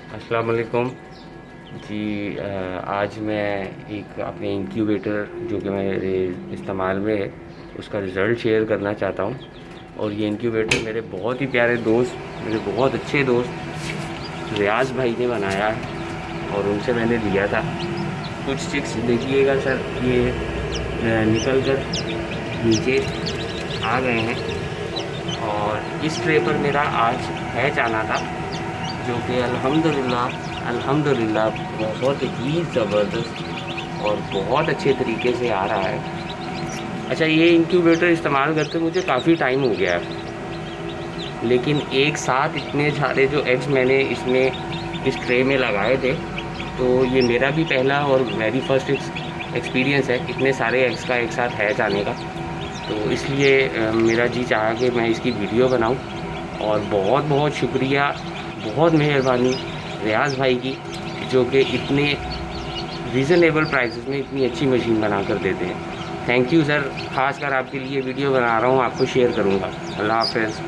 अस्सलाम वालेकुम जी। आज मैं एक अपने इंक्यूबेटर जो कि मेरे इस्तेमाल में है उसका रिज़ल्ट शेयर करना चाहता हूँ। और ये इंक्यूबेटर मेरे बहुत ही प्यारे दोस्त, मेरे बहुत अच्छे दोस्त रियाज भाई ने बनाया है और उनसे मैंने लिया था। कुछ चिक्स देखिएगा सर, ये निकल कर नीचे आ गए हैं। और इस ट्रे पर मेरा आज हैच आना था जो कि अल्हम्दुलिल्लाह बहुत ही ज़बरदस्त और बहुत अच्छे तरीके से आ रहा है। अच्छा, ये इंक्यूबेटर इस्तेमाल करते मुझे काफ़ी टाइम हो गया है, लेकिन एक साथ इतने सारे जो एग्स मैंने इसमें इस ट्रे में लगाए थे, तो ये मेरा भी पहला और वेरी फर्स्ट एक्सपीरियंस है इतने सारे एग्स का एक साथ हैच आने का। तो इसलिए मेरा जी चाहा कि मैं इसकी वीडियो बनाऊं। और बहुत बहुत शुक्रिया, बहुत मेहरबानी रियाज भाई की, जो कि इतने रीज़नेबल प्राइसेस में इतनी अच्छी मशीन बना कर देते हैं। Thank you sir. ख़ास कर आपके लिए वीडियो बना रहा हूँ, आपको शेयर करूँगा। अल्लाह हाफ़िज़।